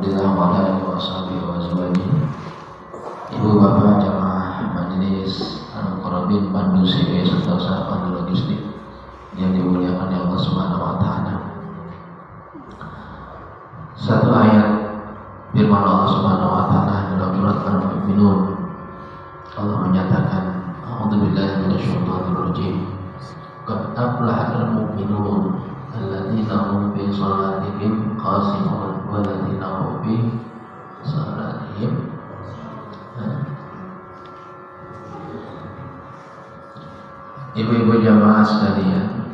Alhamdulillah wa ala alihi wa sahbihi wa azwajihi. Ibu bapak jamaah majelis Al-Qarabin Pandu CW serta Pandu Logistik yang dimuliakan oleh Allah Subhanahu wa taala. Satu ayat firman Allah Subhanahu wa taala dalam surat Al-Mu'minun. Allah menyatakan, A'udzubillahi minasyaitonir rajim. Qad aflahal mu'minun alladzina hum fi shalatihim khashi'un walladzina hum fi salatihim Ibu-ibu jamaah sekalian,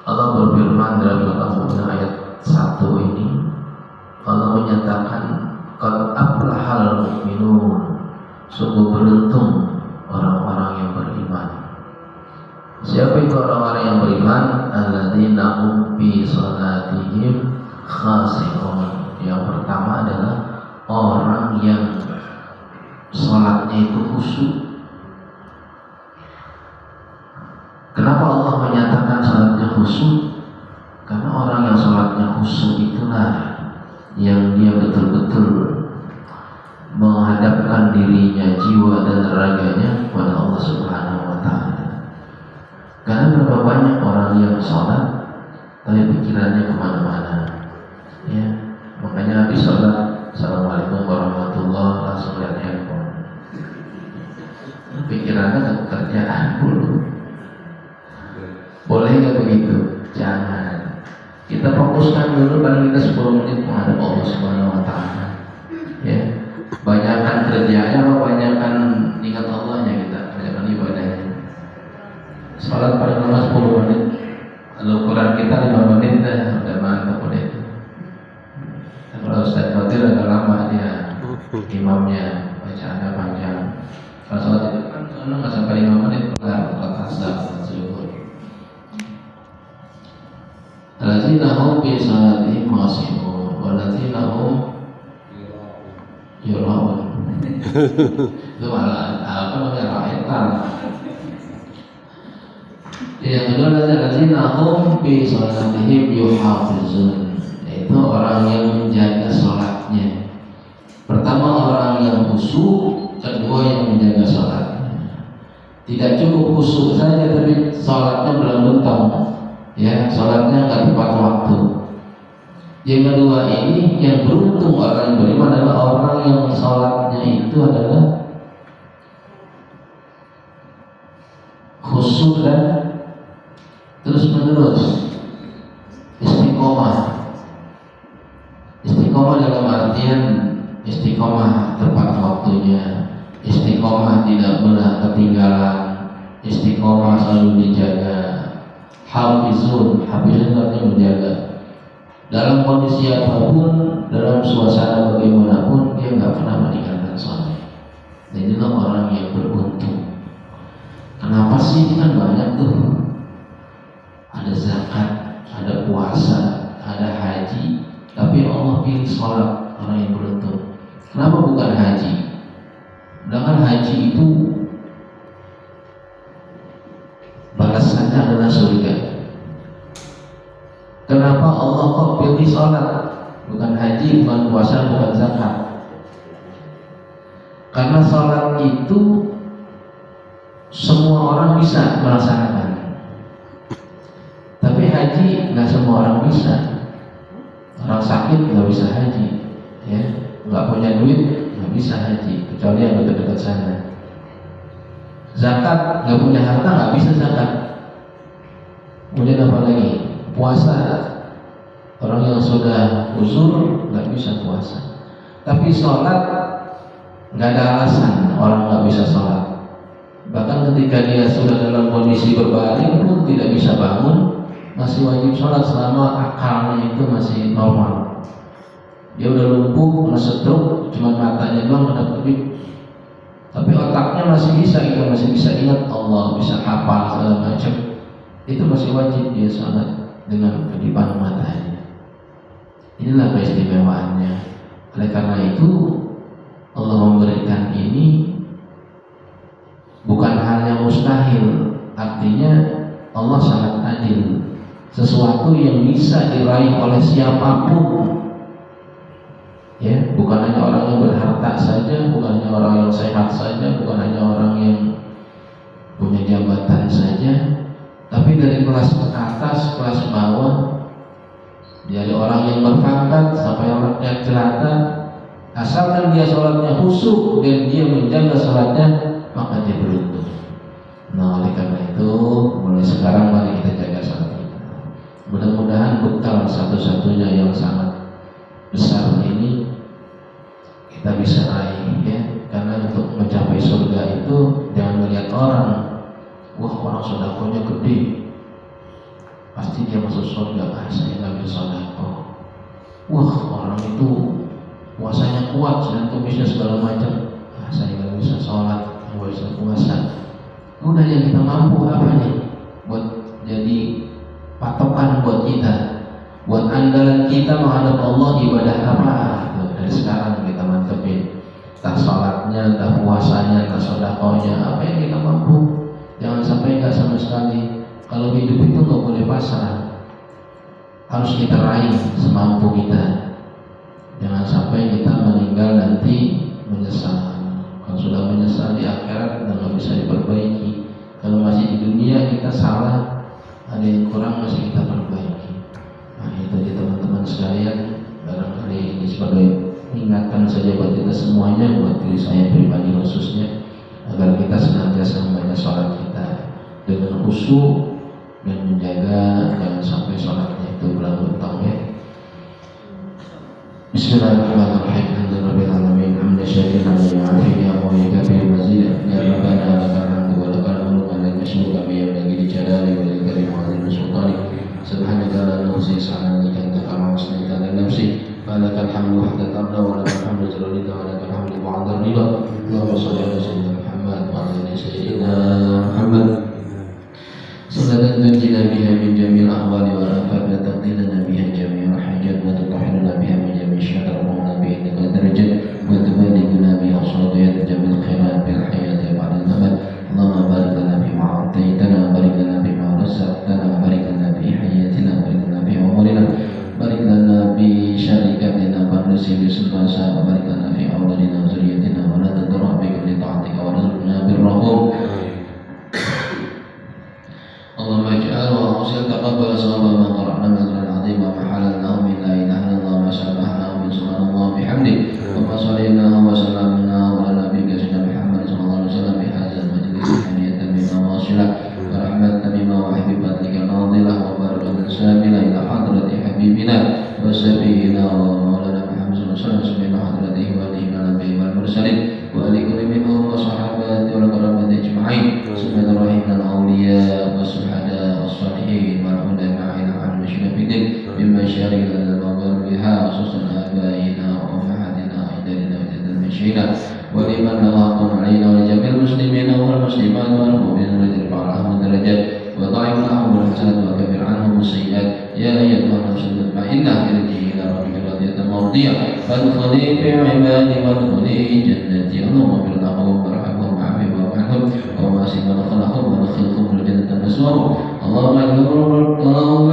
Allah berfirman dalam surat Al-Mu'minun ayat 1 ini. Allah menyatakan qad aflahal mu'minun, sungguh beruntung orang-orang yang beriman. Siapa itu orang-orang yang beriman? Alladzina hum fi shalatihim khashi'un. Yang pertama adalah orang yang salatnya itu khusyuk. Kenapa Allah menyatakan salatnya khusyuk? Karena orang yang salatnya khusyuk itulah yang dia betul-betul menghadapkan dirinya, jiwa dan raganya kepada Allah Subhanahu wa taala. Karena berapa banyak orang yang sholat tapi pikirannya kemana-mana, ya. Makanya habis sholat, Assalamualaikum warahmatullahi wabarakatuh, langsung lihat handphone. Pikirannya ke kerjaan dulu. Boleh nggak begitu? Jangan. Kita fokuskan dulu paling kita 10 menit menghadap Allah Subhanahu wa taala. Ya. Banyakkan kerjanya apa banyakkan ingat Allahnya kita, banyakkan ibadahnya. Salat paling lama 10 menit. Kalau ukuran kita 5 menit dah, udah mantap udah itu. Kalau Ustaz Fatir agak lama dia imamnya, bacaannya panjang. Kalau salat itu kan nggak sampai 5 menit kelar, atas dan zuhur. Alladzina hum fi salatihim khashi'un walladzina hum yura'un. Itu malah apa namanya ra'aitan. Yang kedua adalah alladzina hum fi salatihim yuhafizun. Itu orang yang menjaga salatnya. Pertama orang yang khusyuk, kedua yang menjaga salatnya. Tidak cukup khusyuk saja tapi salatnya belang-belang. Ya, salatnya nggak tepat waktu. Yang kedua ini, yang beruntung orang yang beriman adalah orang yang salatnya itu adalah khusyuk dan terus menerus, istiqomah. Istiqomah dalam artian istiqomah tepat waktunya, istiqomah tidak pernah ketinggalan, istiqomah selalu dijaga. Hafizun artinya menjaga. Dalam kondisi apapun, dalam suasana bagaimanapun, dia nggak pernah meninggalkan sholat. Dan inilah orang yang beruntung. Kenapa sih? Kan banyak tuh. Ada zakat, ada puasa, ada haji, tapi Allah pilih sholat, orang yang beruntung. Kenapa bukan haji? Sedangkan haji itu balasannya adalah surga. Kenapa Allah kok pilih sholat, bukan haji, bukan puasa, bukan zakat? Karena sholat itu semua orang bisa melaksanakan, tapi haji nggak semua orang bisa. Orang sakit nggak bisa haji, ya, nggak punya duit nggak bisa haji, kecuali yang dekat-dekat sana. Zakat, nggak punya harta nggak bisa zakat. Kemudian apa lagi? Puasa, orang yang sudah uzur nggak bisa puasa. Tapi sholat nggak ada alasan orang nggak bisa sholat. Bahkan ketika dia sudah dalam kondisi berbaring pun tidak bisa bangun, masih wajib sholat selama akalnya itu masih normal. Dia udah lumpuh, kena stroke, cuma matanya doang ada kedip. Tapi otaknya masih bisa, kita masih bisa ingat Allah, bisa hafal segala macam. Itu masih wajib dia sholat dengan kedipan matanya. Inilah keistimewaannya. Oleh karena itu Allah memberikan ini bukan hal yang mustahil. Artinya Allah sangat adil. Sesuatu yang bisa diraih oleh siapapun jabatan saja, tapi dari kelas atas, kelas bawah, dari orang yang berpangkat sampai orang yang jelata, asalkan dia sholatnya khusyuk dan dia menjaga sholatnya, maka dia beruntung. Nah, oleh karena itu, mulai sekarang mari kita jaga sholat kita. Mudah-mudahan bekal satu-satunya yang sangat besar ini kita bisa raih, ya. Karena untuk mencapai surga itu jangan melihat orang, wah orang sedekahnya gede, pasti dia masuk surga. Saya nggak bisa sedekah. Wah orang itu puasanya kuat, Senin Kamisnya segala macam. Saya nggak bisa sholat, nggak bisa puasa. Udah yang kita mampu apa nih buat jadi patokan buat kita, buat andalan kita menghadap Allah, ibadah apa? Dari sekarang kita mantepin. Entah sholatnya, entah puasanya, entah sedekahnya, apa yang kita mampu. Jangan sampai nggak sama sekali. Kalau hidup itu nggak boleh pasrah, harus kita raih semampu kita. Jangan sampai kita meninggal nanti menyesal. Kalau sudah menyesal di akhirat udah nggak bisa diperbaiki. Kalau masih di dunia kita salah, ada yang kurang masih kita perbaiki. Nah itu aja teman-teman sekalian, barangkali ini sebagai ingatkan saja buat kita semuanya, buat diri saya pribadi khususnya, agar kita senantiasa membaca sholat kita dengan khusyuk dan menjaga jangan sampai sholatnya itu berlutang, ya. Bismillahirrahmanirrahim. Alhamdulillahirabbil alamin. Hamdan syakiran li'afihi wa yakfi mazid. Ya rabbana lakal hamdu wa lakal mulku wa lakal syukru bi yadil jalali wal ikram wa azim sultani. Subhanaka la nuhsi sana'aka anta kama asnaita ala nafsi. Falakal hamdu hatta tarda wa lakal hamdu jalika wa lakal hamdu ba'da ridha. Allahumma shalli ala sayyidina Muhammad wa ala sayyidina Muhammad. Salatan tunjina biha min jamil ahwali wal afat wa taqdilana biha jami'al hajat wa tutahhiruna biha min jami'i syarri wa nabiyyina innaka darajat wa tubalighuna biha asradiyat jamil khairat bil hayati ba'da al-mamat. Allahumma barik lana bima a'taitana, barik lana bima razaqtana, barik lana bi hayatina, barik lana bi umurina, barik lana bi syarikatina barrisi bi sulbasa, barik lana fi awladina wa zurriyatina wa la tadarra bi kulli ta'atika wa rizqna birrahum. Allahumma ij'al wa awsil taqabbal sawaba ma qara'na min al-'azim wa ma halalna min la ilaha illallah wa sabbahna min subhanallah bihamdi wa ma sallayna wa sallamna ala nabiyyina sayyidina Muhammad sallallahu alaihi wasallam bi hadzal majlis haniyatan min awasilah wa rahmatan mimma wa hibatika nadilah wa barakatan samila ila hadrati habibina wa sayyidina wa maulana Muhammad sallallahu alaihi wasallam ila hadratihi wa alihi wa nabiyyi wal mursalin wa ali kulli minhum wa sahabati wal karamati ajma'in. Bismillahirrahmanirrahim. Al-awliya wa suhada wa salihin wal ulama ila al-musyrikin bima syarika al-mawar biha khususan abaina wa ummahatina idalina wa idal masyina wa liman lawaqam alaina wa jamil muslimina wal muslimat wal mu'minin wa dirfa'alahum darajat wa ta'im lahum wal hasanat wa kabir anhum sayyiat. Ya ayyatuhan nafsul mutmainnah irji'i ila rabbika radiyatan mardiyah fadkhuli fi ibadi wadkhuli jannati. Allahumma bil lahum warhamhum wa'afihim wa'anhum wa masih wa nakhalahum wa nakhilhum wal jannatan maswahum. Allahumma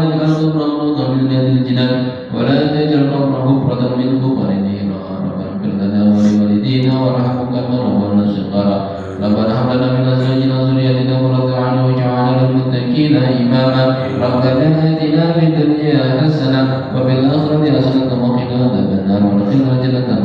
ij'al qabrahum min yadil jinan wa la taj'al qabrahum hufratan min quburin rabbana fir lana wa li walidina warhamhum kama rabbana shighara. Rabbana hab lana min azwajina wa dhurriyyatina qurrata a'yun waj'alna lil muttaqina imama. Rabbana atina fid dunya hasanah wa fil akhirati hasanah wa qina adzaban nar wa qina jannatan